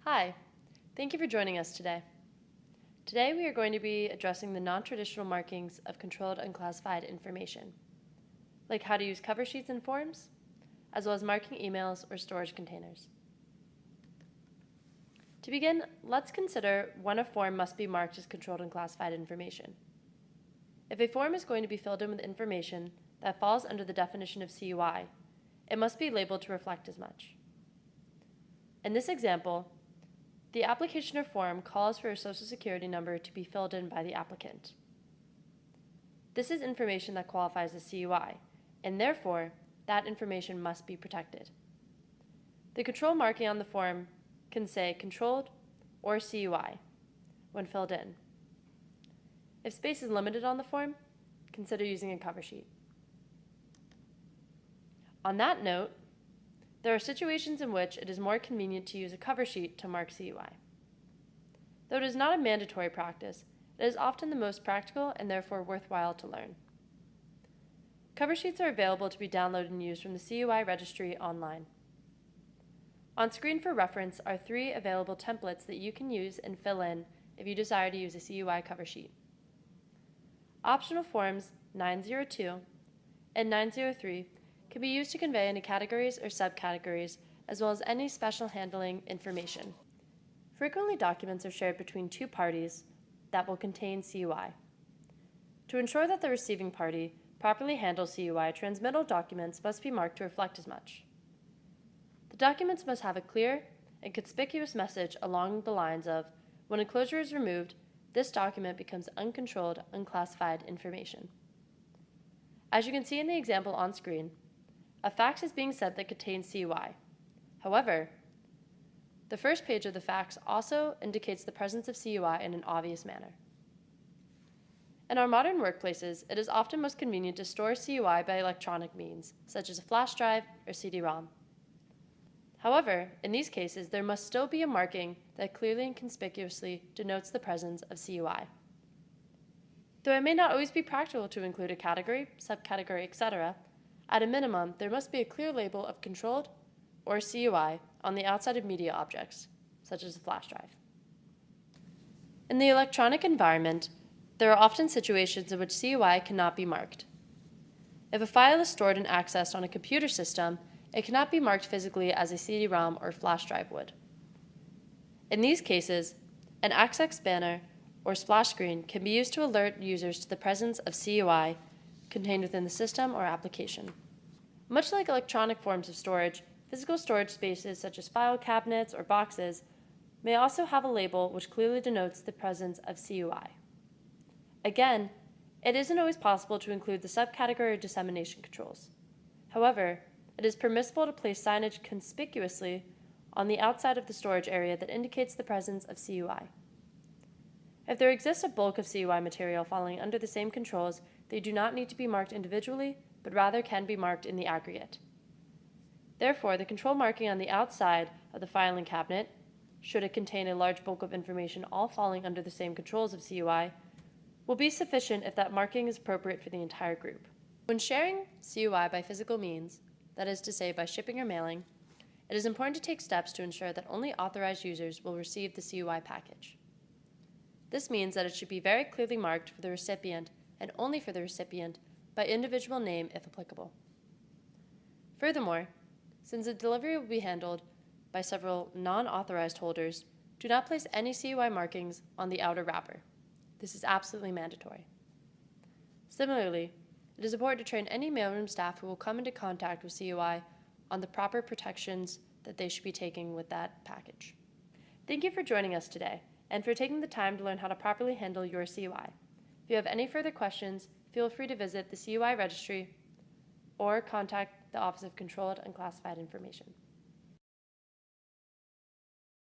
Hi, thank you for joining us today. Today we are going to be addressing the non-traditional markings of controlled unclassified information, like how to use cover sheets and forms, as well as marking emails or storage containers. To begin, let's consider when a form must be marked as controlled unclassified information. If a form is going to be filled in with information that falls under the definition of CUI, it must be labeled to reflect as much. In this example, the application or form calls for a Social Security number to be filled in by the applicant. This is information that qualifies as CUI, and therefore, that information must be protected. The control marking on the form can say controlled or CUI when filled in. If space is limited on the form, consider using a cover sheet. On that note, there are situations in which it is more convenient to use a cover sheet to mark CUI. Though it is not a mandatory practice, it is often the most practical and therefore worthwhile to learn. Cover sheets are available to be downloaded and used from the CUI registry online. On screen for reference are 3 available templates that you can use and fill in if you desire to use a CUI cover sheet. Optional forms 902 and 903 can be used to convey any categories or subcategories, as well as any special handling information. Frequently, documents are shared between 2 parties that will contain CUI. To ensure that the receiving party properly handles CUI, transmittal documents must be marked to reflect as much. The documents must have a clear and conspicuous message along the lines of, when enclosure is removed, this document becomes uncontrolled, unclassified information. As you can see in the example on screen, a fax is being sent that contains CUI. However, the first page of the fax also indicates the presence of CUI in an obvious manner. In our modern workplaces, it is often most convenient to store CUI by electronic means, such as a flash drive or CD-ROM. However, in these cases, there must still be a marking that clearly and conspicuously denotes the presence of CUI. Though it may not always be practical to include a category, subcategory, etc., at a minimum, there must be a clear label of controlled or CUI on the outside of media objects, such as a flash drive. In the electronic environment, there are often situations in which CUI cannot be marked. If a file is stored and accessed on a computer system, it cannot be marked physically as a CD-ROM or flash drive would. In these cases, an access banner or splash screen can be used to alert users to the presence of CUI contained within the system or application. Much like electronic forms of storage, physical storage spaces such as file cabinets or boxes may also have a label which clearly denotes the presence of CUI. Again, it isn't always possible to include the subcategory or dissemination controls. However, it is permissible to place signage conspicuously on the outside of the storage area that indicates the presence of CUI. If there exists a bulk of CUI material falling under the same controls, they do not need to be marked individually, but rather can be marked in the aggregate. Therefore, the control marking on the outside of the filing cabinet, should it contain a large bulk of information all falling under the same controls of CUI, will be sufficient if that marking is appropriate for the entire group. When sharing CUI by physical means, that is to say by shipping or mailing, it is important to take steps to ensure that only authorized users will receive the CUI package. This means that it should be very clearly marked for the recipient and only for the recipient by individual name if applicable. Furthermore, since the delivery will be handled by several non-authorized holders, do not place any CUI markings on the outer wrapper. This is absolutely mandatory. Similarly, it is important to train any mailroom staff who will come into contact with CUI on the proper protections that they should be taking with that package. Thank you for joining us today and for taking the time to learn how to properly handle your CUI. If you have any further questions, feel free to visit the CUI registry or contact the Office of Controlled Unclassified Information.